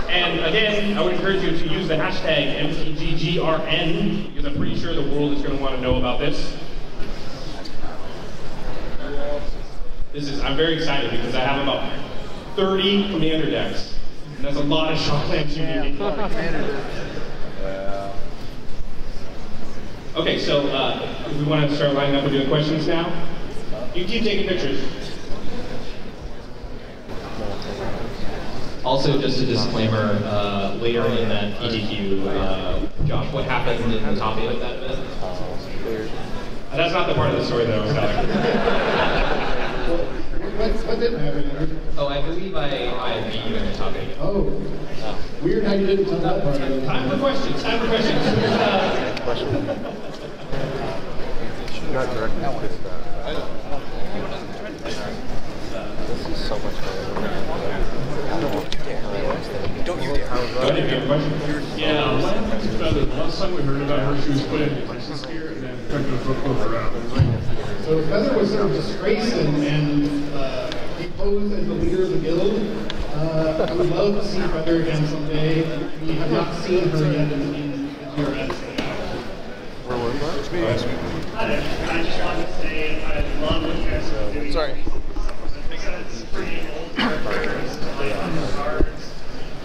And again, I would encourage you to use the hashtag MTGGRN, because I'm pretty sure the world is going to want to know about this. I'm very excited because I have about 30 commander decks. And that's a lot of Shocklands you need. Okay, so we want to start lining up and doing questions now. You keep taking pictures. Also, just a disclaimer, later in that PTQ, Josh, what happened in the top 8 of that event? That's not the part of the story that I was telling. What didn't happen? Oh, I believe I beat you in the top 8. Oh. Weird how you didn't tell that part. Time for questions. Time for questions. Not directly against that. This is so much better. Don't you dare. Yeah, last time we heard about her, she was playing Texas here and then took the football around. So Feather was sort of disgraced and deposed as the leader of the guild. I would love to see Feather again someday. We have not seen her yet in GRS. Where were we? I just want to say I love what you guys are doing. Sorry. Because it's pretty old characters, like cards,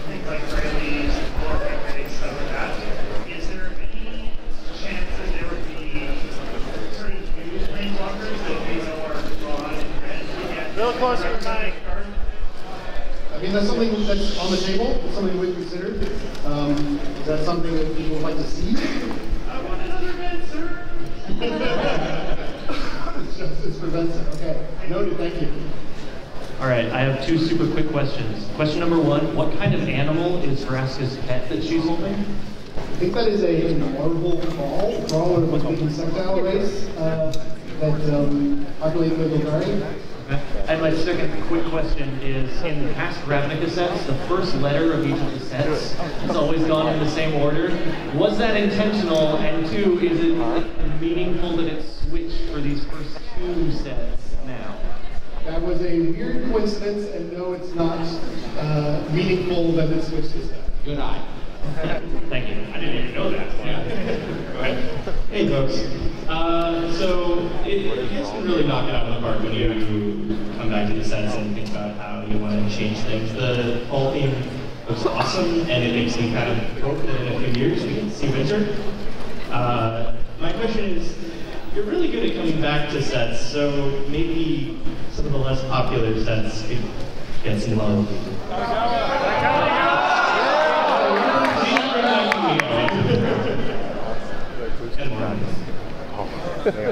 things like Rayleigh's, Warwick, stuff like that. Is there any chance that there would be certain new Planeswalkers that we know are broad and red to get? Real close to my card. I mean, that's something that's on the table. It's something we've considered. Is that something that people would like to see? I want another red, sir. Justice prevents it. Okay. Noted. Thank you. All right, I have 2 super quick questions. Question number 1, what kind of animal is Vraska's pet that she's holding? I think that is a marble crawl. Crawl are what's making insectile race that populate the Golgari. And my second quick question is, in the past Ravnica sets, the first letter of each of the sets has always gone in the same order. Was that intentional? And 2, is it meaningful that it switched for these first 2 sets now? That was a weird coincidence, and no, it's not meaningful that it switched this time. Good eye. Thank you. I didn't even know that. Yeah. Go ahead. Hey folks. So you guys can really knock it out of the park when you come back to the sets and think about how you want to change things. The whole theme looks awesome, and it makes me kind of hope that in a few years we can see winter. My question is, you're really good at coming back to sets, so maybe some of the less popular sets could get some love.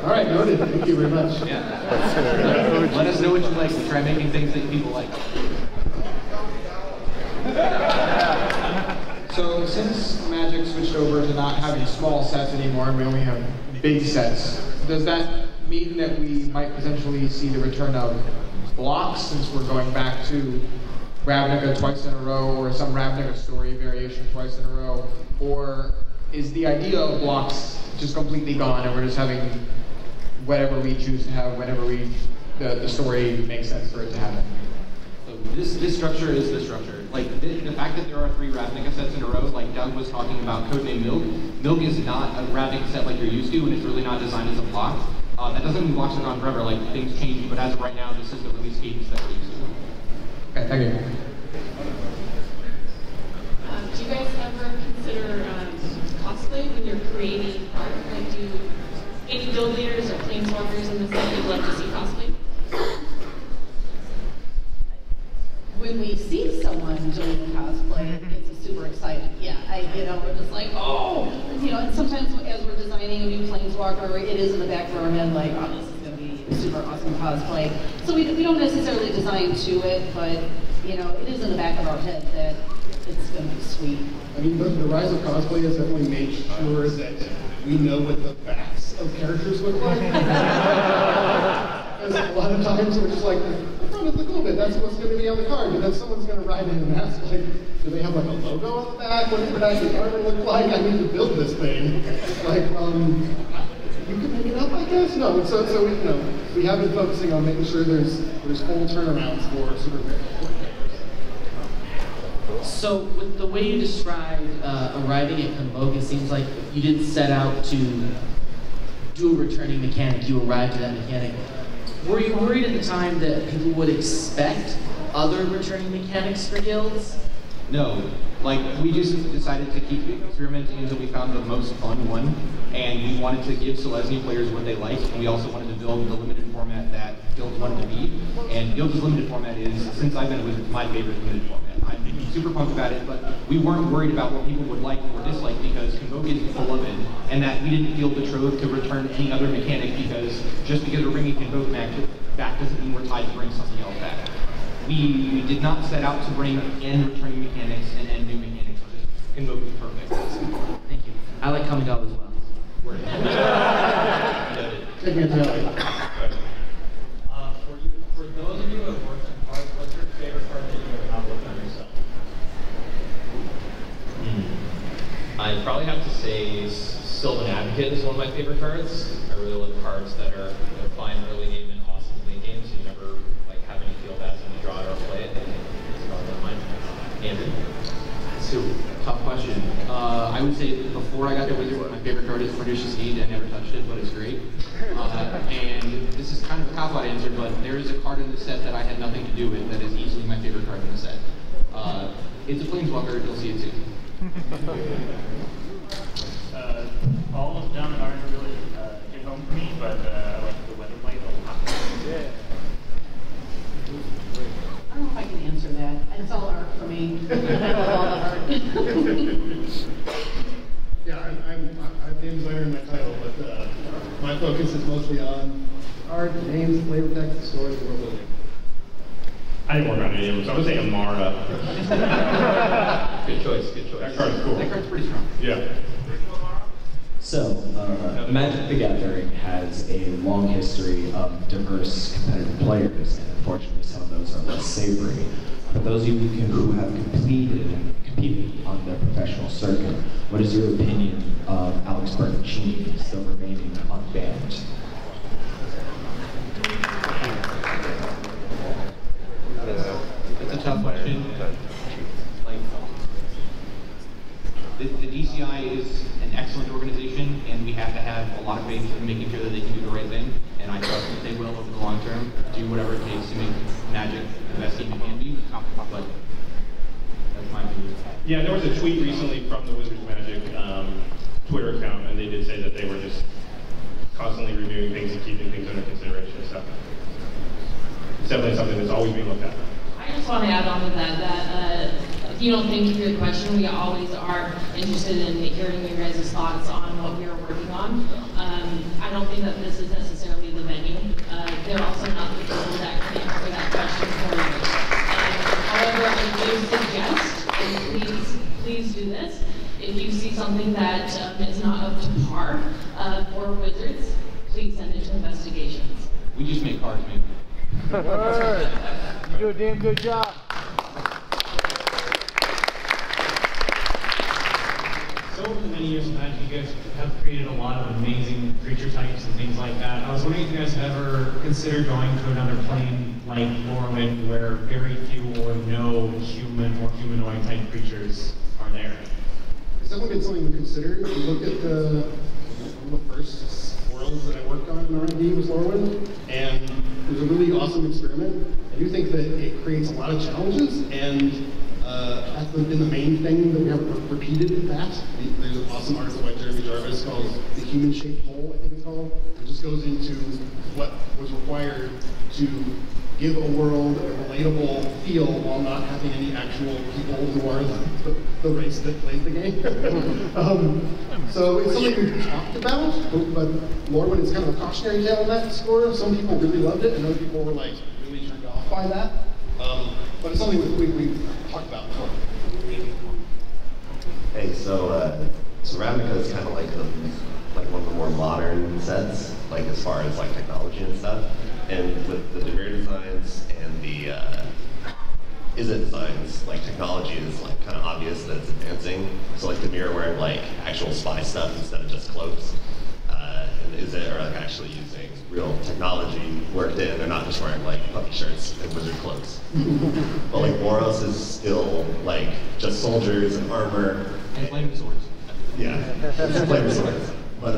All right, noted. Thank you very much. Yeah. Let us know what you like. We'll try making things that people like. So since Magic switched over to not having small sets anymore and we only have big sets, does that mean that we might potentially see the return of blocks since we're going back to Ravnica twice in a row or some Ravnica story variation twice in a row? Or is the idea of blocks just completely gone and we're just having whatever we choose to have whenever the story makes sense for it to happen? So this structure is the structure. Like the fact that there are 3 Ravnica sets in a row, like Doug was talking about Codename Milk. Milk is not a Ravnica set like you're used to, and it's really not designed as a block. That doesn't mean blocks are gone forever, like things change, but as of right now, this is the release cadence that we're used to. Okay, thank you. Do you guys ever consider cosplay when you're creating art? Like, do any guild leaders or planeswalkers in the set you'd love to see cosplay? you know, we're just like, oh, you know, and sometimes as we're designing a new Planeswalker, it is in the back of our head like, oh, this is going to be a super awesome cosplay. So we don't necessarily design to it, but, you know, it is in the back of our head that it's going to be sweet. I mean, the rise of cosplay has definitely made sure that we know what the backs of characters look like. Because a lot of times we're just like, the front is the cool bit, that's what's going to be on the card. But then someone's going to write in and ask, like, do they have like a logo on the back? What does the back of the card look like? I need to build this thing. Like, you can make it up, I guess? No, so we, you know, we have been focusing on making sure there's full turnarounds for sort of So, with the way you described arriving at Convoke, it seems like you didn't set out to do a returning mechanic, you arrived at that mechanic. Were you worried at the time that people would expect other returning mechanics for guilds? No, like we just decided to keep experimenting until we found the most fun one, and we wanted to give Selesnya players what they like, and we also wanted to build the limited format that guilds wanted to be. And guilds' limited format is, since I've been a wizard, my favorite limited format. I'm super pumped about it, but we weren't worried about what people would like or dislike because Convoke is full of it, and that we didn't feel betrothed to return any other mechanic because just because we're bringing Convoke back doesn't mean we're tied to bring something else back. We did not set out to bring in returning mechanics and end new mechanics. Just Convoke is perfect. Thank you. I like coming out as well. Taking a tally. For those of you who have worked on cards, what's your favorite card that you have not worked on yourself? I'd probably have to say Sylvan Advocate is one of my favorite cards. I really love cards that are fine early game and awesome late game, so you never like have any feel bad when you draw it or play it. It's not one of mine. Andrew? So, tough question. I would say before I got to Wizard, my favorite card is Pernicious Deed. I never touched it, but it's great. And this is kind of a cop-out answer, but there is a card in the set that I had nothing to do with that is easily my favorite card in the set. It's a Planeswalker, you'll see it soon. All of them down aren't really hit home for me, but I like the Weather Blade a lot. I don't know if I can answer that. It's all art for me. I love all the art. Yeah, I'm the designer in my title, but my focus is mostly on art, names, flavor text, stories, and world building. I didn't work on any of them, so I'm going to say Amara. Good choice, good choice. That card's cool. That card's pretty strong. Yeah. So, Magic the Gathering has a long history of diverse competitive players, and unfortunately some of those are less savory. For those of you who have competed on the professional circuit, what is your opinion of Alex Bertoncini still remaining unbanned? It's a tough question. Like, the DCI is an excellent organization, and we have to have a lot of faith in making sure that they can do the right thing. And I trust that they will, over the long term, do whatever it takes to make Magic the best game it can be. But that's my opinion. Yeah, there was a tweet recently from the Wizards Magic Twitter account, and they did say that they were just constantly reviewing things and keeping things under consideration and stuff. It's definitely something that's always being looked at. I just want to add on to that, if you don't thank you for your question, we always are interested in hearing your guys' thoughts on what we are working on. I don't think that this is necessarily the venue. They're also not the people that can answer that question for you. However, I do suggest, and please do this, if you see something that is not up to par for Wizards, please send it to investigations. We just make cards, man. You do a damn good job. So over the many years of Magic, you guys have created a lot of amazing creature types and things like that. I was wondering if you guys have ever considered going to another plane like Morrowind, where very few or no human or humanoid type creatures are there. It's definitely been something to consider. If you look at one of the first worlds that I worked on in R&D was Morrowind, and it was a really awesome experiment. I do think that it creates a lot of challenges, and that's been the main thing that we haven't repeated that. There's an awesome article by Jeremy Jarvis called The human-shaped hole, I think it's called. It just goes into what was required to give a world a relatable feel while not having any actual people who are the race that plays the game. So it's something we've talked about, but Lorwyn is kind of a cautionary tale on that score. Some people really loved it, and other people were like really turned off by that. But it's something we've talked about before. Hey, so Ravnica is kind of like one of the more modern sets, like as far as like technology and stuff. And with the Dimir designs and the Izzet designs, like technology is like kind of obvious that it's advancing. So like Dimir wearing like actual spy stuff instead of just cloaks. And Izzet are like actually using real technology worked in. They're not just wearing like puffy shirts and wizard cloaks. But like Boros is still like just soldiers and armor. And flaming swords. Yeah, it's flaming swords. But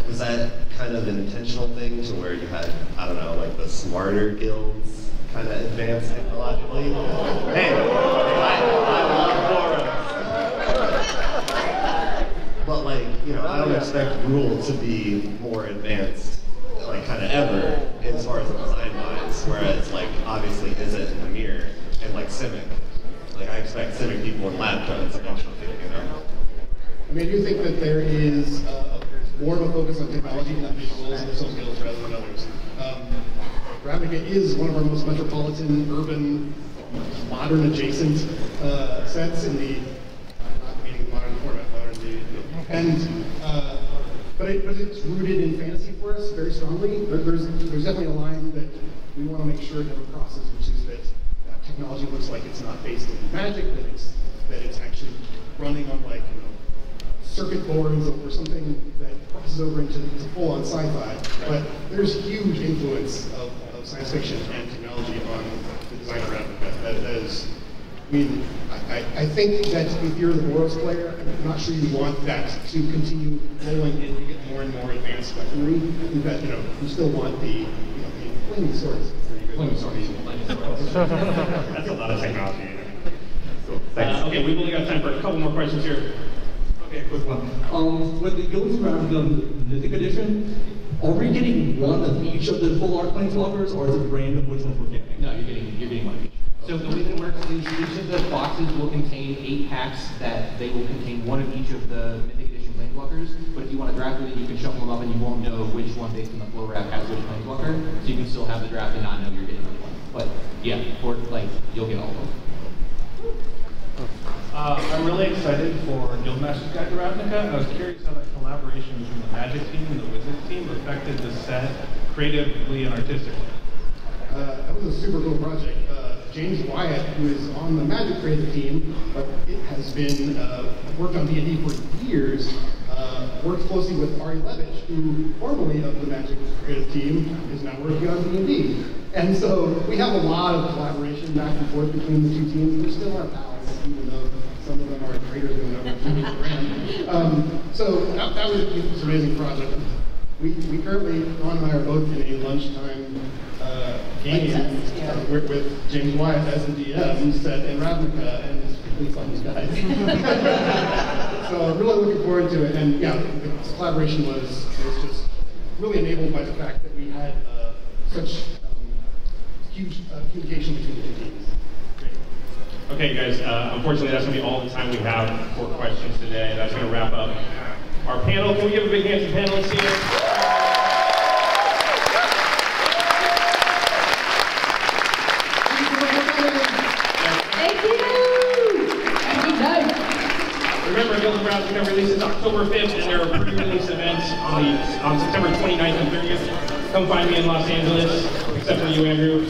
was that kind of an intentional thing to where you had, I don't know, like the smarter guilds kind of advance technologically? Hey, I love Boros. But like, you know, I don't expect Rule to be more advanced, like kind of ever, as far as the design wise. Whereas like, obviously Izzet and Dimir and like Simic. Like I expect Simic people in lab codes eventually, you know? I mean, I do think that there is more of a focus on technology in individuals and some guilds rather than others. Ravnica is one of our most metropolitan, urban, modern adjacent sets in the, not meaning modern format, modern and but it's rooted in fantasy for us very strongly. There's definitely a line that we want to make sure it never crosses, which is that technology looks like it's not based in magic, that it's actually running on like, you know, circuit boards or something that crosses over into full-on sci-fi. But there's huge influence of science fiction and technology on the design of Ravnica. That is, I mean, I think that if you're the Boros player, I'm not sure you want that to continue rolling in to get more and more advanced weaponry. I think that, you know, you still want the flaming swords. Flaming swords. That's a lot of technology. Okay, we've only got time for a couple more questions here. Okay, quick one. With the Guilds of Ravnica Mythic Edition, are we getting one of each of the full art Planeswalkers, or is it random which ones we're getting? No, you're getting one of each. So the way that it works is each of the boxes will contain 8 packs that they will contain one of each of the Mythic Edition Planeswalkers. But if you want to draft with it, you can shuffle them up and you won't know which one based on the flow wrap has which Planeswalker. So you can still have the draft and not know you're getting which one. But yeah, or like you'll get all of them. I'm really excited for Guildmaster's Guide to Ravnica. I was curious how that collaboration between the Magic team and the Wizards team affected the set creatively and artistically. That was a super cool project. James Wyatt, who is on the Magic creative team, but it has been worked on D&D for years, worked closely with Ari Levitch, who formerly of the Magic creative team is now working on D&D. And so we have a lot of collaboration back and forth between the two teams. We're still our pals, even though some of them are traitors going over. So that was an amazing project. We currently, Ron and I are both in a lunchtime game with James Wyatt as the DM set in Ravnica, and it's really fun, guys. So I'm really looking forward to it. And yeah, the collaboration was just really enabled by the fact that we had such huge communication between the two teams. Great. Okay, guys, unfortunately that's going to be all the time we have for questions today. That's going to wrap up our panel. Can we give a big hand to the panelists here? Remember, Guilds of Ravnica releases October 5th, and there are pre-release events on September 29th and 30th. Come find me in Los Angeles, except for you, Andrew.